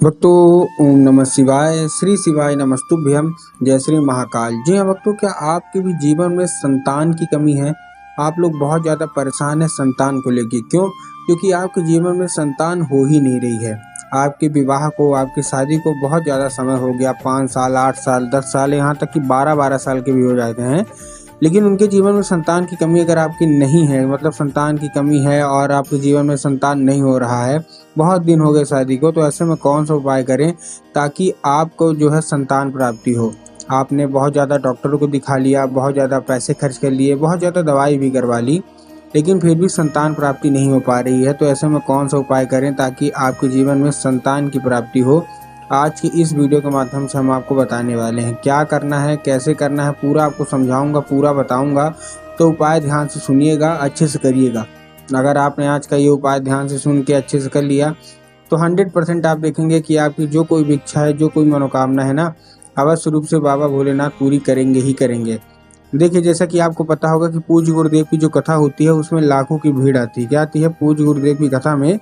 भक्तों, ओम नमः शिवाय। श्री शिवाय नमस्तुभ्यम। जय श्री महाकाल। जी हाँ भक्तों, क्या आपके भी जीवन में संतान की कमी है? आप लोग बहुत ज़्यादा परेशान हैं संतान को लेके। क्यों? क्योंकि आपके जीवन में संतान हो ही नहीं रही है। आपके विवाह को, आपकी शादी को बहुत ज़्यादा समय हो गया, 5 साल, 8 साल, 10 साल, यहाँ तक कि 12-12 साल के भी हो जाते हैं। लेकिन उनके जीवन में संतान की कमी अगर आपकी नहीं है, मतलब संतान की कमी है और आपके जीवन में संतान नहीं हो रहा है, बहुत दिन हो गए शादी को, तो ऐसे में कौन सा उपाय करें ताकि आपको जो है संतान प्राप्ति हो? आपने बहुत ज़्यादा डॉक्टरों को दिखा लिया, बहुत ज़्यादा पैसे खर्च कर लिए, बहुत ज़्यादा दवाई भी करवा ली, लेकिन फिर भी संतान प्राप्ति नहीं हो पा रही है। तो ऐसे में कौन सा उपाय करें ताकि आपके जीवन में संतान की प्राप्ति हो? आज की इस वीडियो के माध्यम से हम आपको बताने वाले हैं क्या करना है, कैसे करना है, पूरा आपको समझाऊंगा, पूरा बताऊंगा। तो उपाय ध्यान से सुनिएगा, अच्छे से करिएगा। अगर आपने आज का ये उपाय ध्यान से सुन के अच्छे से कर लिया तो 100% आप देखेंगे कि आपकी जो कोई भी इच्छा है, जो कोई मनोकामना है ना, अवश्य रूप से बाबा भोलेनाथ पूरी करेंगे ही करेंगे। देखिए, जैसा कि आपको पता होगा कि पूज्य गुरुदेव की जो कथा होती है उसमें लाखों की भीड़ आती है। क्या आती है? पूज्य गुरुदेव की कथा में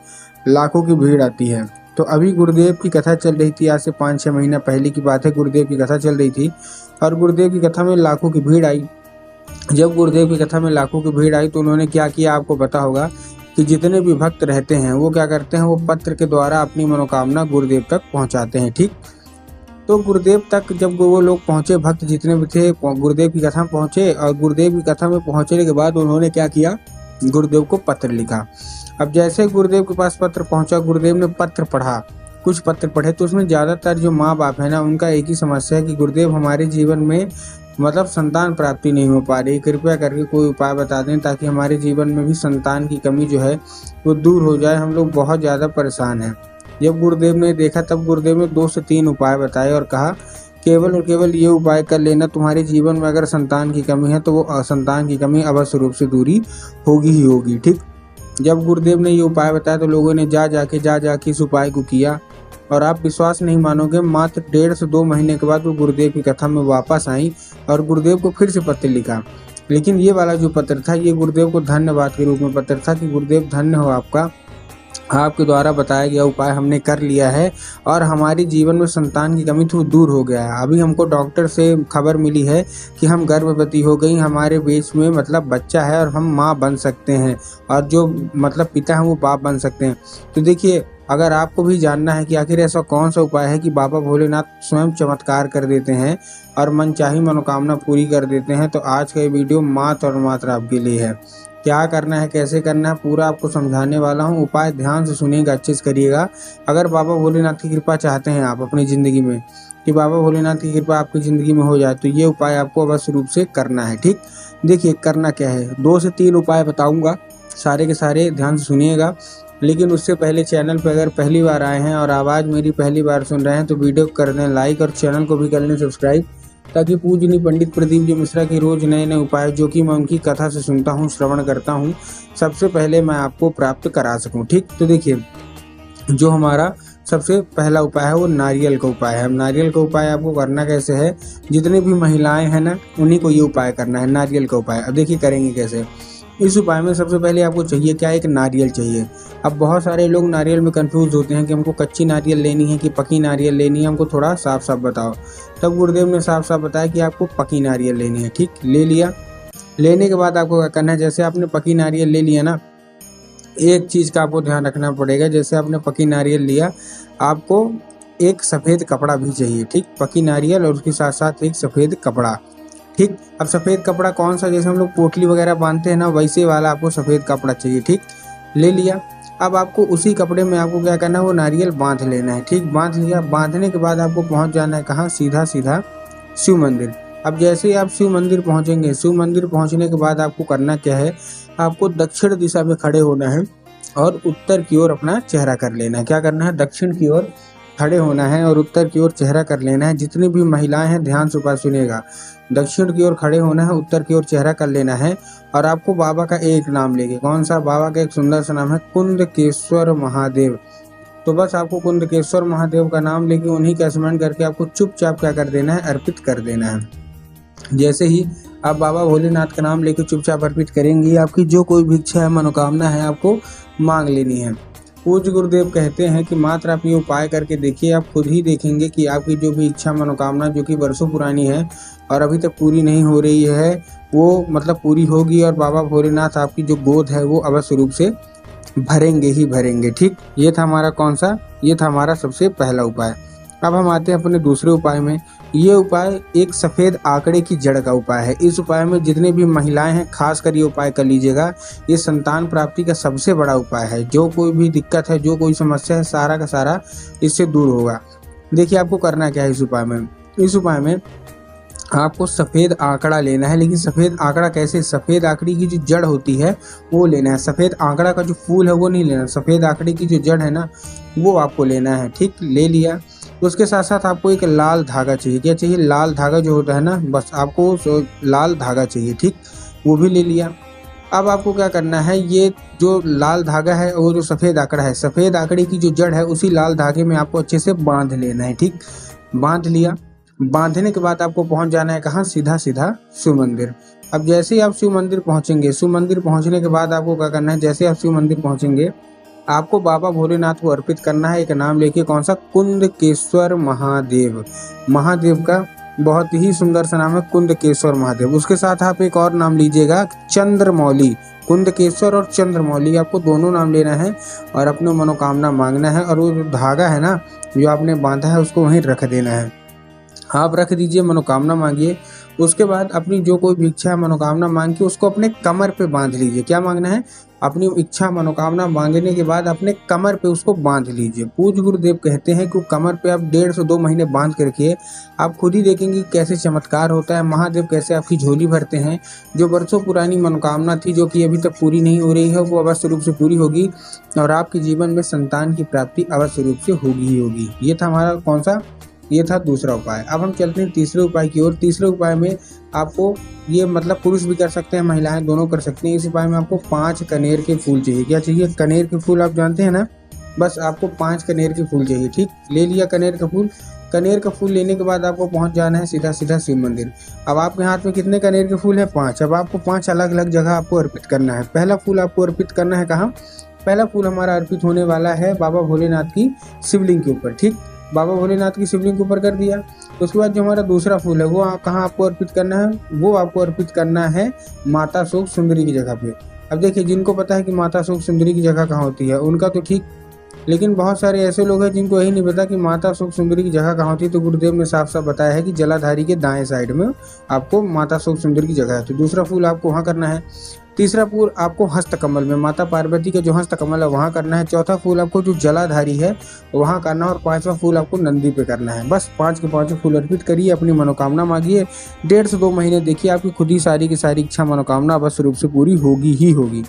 लाखों की भीड़ आती है। तो अभी गुरुदेव की कथा चल रही थी, आज से 5-6 महीना पहले की बात है। गुरुदेव की कथा चल रही थी और गुरुदेव की कथा में लाखों की भीड़ आई। जब गुरुदेव की कथा में लाखों की भीड़ आई तो उन्होंने क्या किया, आपको पता होगा कि जितने भी भक्त रहते हैं वो क्या करते हैं, वो पत्र के द्वारा अपनी मनोकामना गुरुदेव तक पहुंचाते हैं। ठीक, तो गुरुदेव तक जब वो लोग पहुंचे, भक्त जितने भी थे गुरुदेव की कथा में पहुंचे, और गुरुदेव की कथा में पहुंचने के बाद उन्होंने क्या किया, गुरुदेव को पत्र लिखा। अब जैसे गुरुदेव के पास पत्र पहुंचा, गुरुदेव ने पत्र पढ़ा, कुछ पत्र पढ़े, तो उसमें ज़्यादातर जो माँ बाप है ना, उनका एक ही समस्या है कि गुरुदेव हमारे जीवन में मतलब संतान प्राप्ति नहीं हो पा रही, कृपया करके कोई उपाय बता दें ताकि हमारे जीवन में भी संतान की कमी जो है वो दूर हो जाए। हम लोग बहुत ज़्यादा परेशान हैं। जब गुरुदेव ने देखा तब गुरुदेव ने 2 से 3 उपाय बताए और कहा केवल और केवल ये उपाय कर लेना, तुम्हारे जीवन में अगर संतान की कमी है तो वो संतान की कमी अवश्य रूप से दूरी होगी ही होगी। ठीक, जब गुरुदेव ने ये उपाय बताया तो लोगों ने जा जाके इस उपाय को किया, और आप विश्वास नहीं मानोगे, मात्र 1.5 से 2 महीने के बाद वो गुरुदेव की कथा में वापस आई और गुरुदेव को फिर से पत्र लिखा। लेकिन ये वाला जो पत्र था, ये गुरुदेव को धन्यवाद के रूप में पत्र था कि गुरुदेव धन्य हो आपका, आपके द्वारा बताया गया उपाय हमने कर लिया है और हमारे जीवन में संतान की कमी तो दूर हो गया है। अभी हमको डॉक्टर से खबर मिली है कि हम गर्भवती हो गई, हमारे बीच में मतलब बच्चा है और हम माँ बन सकते हैं, और जो मतलब पिता हैं वो बाप बन सकते हैं। तो देखिए, अगर आपको भी जानना है कि आखिर ऐसा कौन सा उपाय है कि बाबा भोलेनाथ स्वयं चमत्कार कर देते हैं और मनचाही मनोकामना पूरी कर देते हैं, तो आज का ये वीडियो मात्र और मात्र आपके लिए है। क्या करना है, कैसे करना है, पूरा आपको समझाने वाला हूँ। उपाय ध्यान से सुनिएगा, अच्छे से करिएगा। अगर बाबा भोलेनाथ की कृपा चाहते हैं आप अपनी ज़िंदगी में, कि बाबा भोलेनाथ की कृपा आपकी ज़िंदगी में हो जाए, तो ये उपाय आपको अवश्य रूप से करना है। ठीक, देखिए करना क्या है, 2 से 3 उपाय बताऊँगा, सारे के सारे ध्यान से सुनिएगा। लेकिन उससे पहले चैनल पर अगर पहली बार आए हैं और आवाज़ मेरी पहली बार सुन रहे हैं तो वीडियो को कर दें लाइक और चैनल को भी कर लें सब्सक्राइब, ताकि पूजनीय पंडित प्रदीप जी मिश्रा के रोज़ नए नए उपाय जो कि मैं उनकी कथा से सुनता हूँ, श्रवण करता हूँ, सबसे पहले मैं आपको प्राप्त करा सकूँ। ठीक, तो देखिए, जो हमारा सबसे पहला उपाय है वो नारियल का उपाय है। अब नारियल का उपाय आपको करना कैसे है, जितनी भी महिलाएं हैं ना उन्हीं को ये उपाय करना है, नारियल का उपाय। अब देखिए करेंगे कैसे। इस उपाय में सबसे पहले आपको चाहिए क्या, एक नारियल चाहिए। अब बहुत सारे लोग नारियल में कंफ्यूज होते हैं कि हमको कच्ची नारियल लेनी है कि पकी नारियल लेनी है, हमको थोड़ा साफ साफ बताओ। तब गुरुदेव ने साफ साफ बताया कि आपको पकी नारियल लेनी है। ठीक, ले लिया। लेने के बाद आपको क्या करना है, जैसे आपने पकी नारियल ले लिया ना, एक चीज़ का आपको ध्यान रखना पड़ेगा। जैसे आपने पकी नारियल लिया, आपको एक सफ़ेद कपड़ा भी चाहिए। ठीक, पकी नारियल और उसके साथ साथ एक सफ़ेद कपड़ा। ठीक, अब सफ़ेद कपड़ा कौन सा, जैसे हम लोग पोटली वगैरह बांधते हैं ना, वैसे वाला आपको सफ़ेद कपड़ा चाहिए। ठीक, ले लिया। अब आपको उसी कपड़े में आपको क्या करना है, वो नारियल बांध लेना है। ठीक, बांध लिया। बांधने के बाद आपको पहुंच जाना है कहाँ, सीधा सीधा शिव मंदिर। अब जैसे ही आप शिव मंदिर पहुंचेंगे, शिव मंदिर पहुंचने के बाद आपको करना क्या है, आपको दक्षिण दिशा में खड़े होना है और उत्तर की ओर अपना चेहरा कर लेना है। क्या करना है, दक्षिण की ओर खड़े होना है और उत्तर की ओर चेहरा कर लेना है। जितनी भी महिलाएं हैं ध्यान से उपाय सुनिएगा, दक्षिण की ओर खड़े होना है, उत्तर की ओर चेहरा कर लेना है, और आपको बाबा का एक नाम लेके, कौन सा, बाबा का एक सुंदर सा नाम है कुंदकेश्वर महादेव। तो बस आपको कुंदकेश्वर महादेव का नाम लेके उन्हीं का स्मरण करके आपको चुपचाप क्या कर देना है, अर्पित कर देना है। जैसे ही आप बाबा भोलेनाथ का नाम लेके चुपचाप अर्पित करेंगी, आपकी जो कोई भी इच्छा है, मनोकामना है, आपको मांग लेनी है। पूज्य गुरुदेव कहते हैं कि मात्र आप ये उपाय करके देखिए, आप खुद ही देखेंगे कि आपकी जो भी इच्छा मनोकामना जो कि वर्षों पुरानी है और अभी तक पूरी नहीं हो रही है, वो मतलब पूरी होगी और बाबा भोलेनाथ आपकी जो गोद है वो अवश्य रूप से भरेंगे ही भरेंगे। ठीक, ये था हमारा कौन सा, ये था हमारा सबसे पहला उपाय। अब हम आते हैं अपने दूसरे उपाय में। ये उपाय एक सफ़ेद आंकड़े की जड़ का उपाय है। इस उपाय में जितने भी महिलाएं हैं खास कर ये उपाय कर लीजिएगा। ये संतान प्राप्ति का सबसे बड़ा उपाय है। जो कोई भी दिक्कत है, जो कोई समस्या है, सारा का सारा इससे दूर होगा। देखिए आपको करना क्या है इस उपाय में। इस उपाय में आपको सफ़ेद आंकड़ा लेना है, लेकिन सफ़ेद आंकड़ा कैसे, सफ़ेद आंकड़े की जो जड़ होती है वो लेना है। सफ़ेद आंकड़ा का जो फूल है वो नहीं लेना, सफ़ेद आंकड़े की जो जड़ है ना वो आपको लेना है। ठीक, ले लिया। उसके साथ साथ आपको एक लाल धागा चाहिए। क्या चाहिए, लाल धागा जो होता है ना, बस आपको लाल धागा चाहिए। ठीक, वो भी ले लिया। अब आपको क्या करना है, ये जो लाल धागा है वो जो सफ़ेद आंकड़ा है, सफ़ेद आंकड़े की जो जड़ है उसी लाल धागे में आपको अच्छे से बांध लेना है। ठीक, बांध लिया। बांधने के बाद आपको पहुंच जाना है कहाँ, सीधा सीधा शिव मंदिर। अब जैसे ही आप शिव मंदिर पहुंचेंगे, शिव मंदिर पहुंचने के बाद आपको क्या करना है, जैसे आप शिव मंदिर पहुंचेंगे आपको बाबा भोलेनाथ को अर्पित करना है एक नाम लेके, कौन सा, कुंदकेश्वर महादेव। महादेव का बहुत ही सुंदर सा नाम है कुंदकेश्वर महादेव। उसके साथ आप एक और नाम लीजिएगा, चंद्रमौली। कुंदकेश्वर और चंद्रमौली आपको दोनों नाम लेना है और अपनी मनोकामना मांगना है। और वो जो धागा है ना जो आपने बांधा है उसको वहीं रख देना है। आप रख दीजिए, मनोकामना मांगिए। उसके बाद अपनी जो कोई भी इच्छा मनोकामना मांग के उसको अपने कमर पे बांध लीजिए। क्या मांगना है, अपनी इच्छा मनोकामना मांगने के बाद अपने कमर पे उसको बांध लीजिए। पूज्य गुरुदेव कहते हैं कि कमर पे आप 1.5 से 2 महीने बांध के रखिए। आप खुद ही देखेंगे कैसे चमत्कार होता है, महादेव कैसे आपकी झोली भरते हैं। जो वर्षों पुरानी मनोकामना थी जो कि अभी तक पूरी नहीं हो रही है वो अवश्य रूप से पूरी होगी और आपके जीवन में संतान की प्राप्ति अवश्य रूप से होगी ही होगी। ये था हमारा कौन सा, ये था दूसरा उपाय। अब हम चलते हैं तीसरे उपाय की ओर। तीसरे उपाय में आपको ये मतलब पुरुष भी कर सकते हैं, महिलाएं दोनों कर सकते हैं। इस उपाय में आपको 5 कनेर के फूल चाहिए। क्या चाहिए, कनेर के फूल आप जानते हैं ना, बस आपको 5 कनेर के फूल चाहिए। ठीक, ले लिया कनेर का फूल। कनेर का फूल लेने के बाद आपको पहुंच जाना है सीधा सीधा शिव मंदिर। अब आपके हाथ में कितने कनेर के फूल है, 5। अब आपको 5 अलग अलग जगह आपको अर्पित करना है। पहला फूल आपको अर्पित करना है कहाँ, पहला फूल हमारा अर्पित होने वाला है बाबा भोलेनाथ की शिवलिंग के ऊपर। ठीक, बाबा भोलेनाथ की शिवलिंग के ऊपर कर दिया। उसके बाद जो हमारा दूसरा फूल है वो कहाँ आपको अर्पित करना है, वो आपको अर्पित करना है माता शोक सुंदरी की जगह पे। अब देखिए जिनको पता है कि माता शोक सुंदरी की जगह कहाँ होती है उनका तो ठीक, लेकिन बहुत सारे ऐसे लोग हैं जिनको यही नहीं पता कि माता शोक सुंदरी की जगह कहाँ होती है। तो गुरुदेव ने साफ साफ बताया है कि जलाधारी के दाएं साइड में आपको माता शोक सुंदरी की जगह है। तो दूसरा फूल आपको वहाँ करना है। तीसरा फूल आपको हस्तकमल में माता पार्वती का जो हस्तकमल है वहाँ करना है। चौथा फूल आपको जो जलाधारी है वहाँ करना है और 5वां फूल आपको नंदी पे करना है। बस 5 के 5 फूल अर्पित करिए, अपनी मनोकामना मांगिए। 1.5 से 2 महीने देखिए आपकी खुद ही सारी की सारी इच्छा मनोकामना अवश्य रूप से पूरी होगी ही होगी।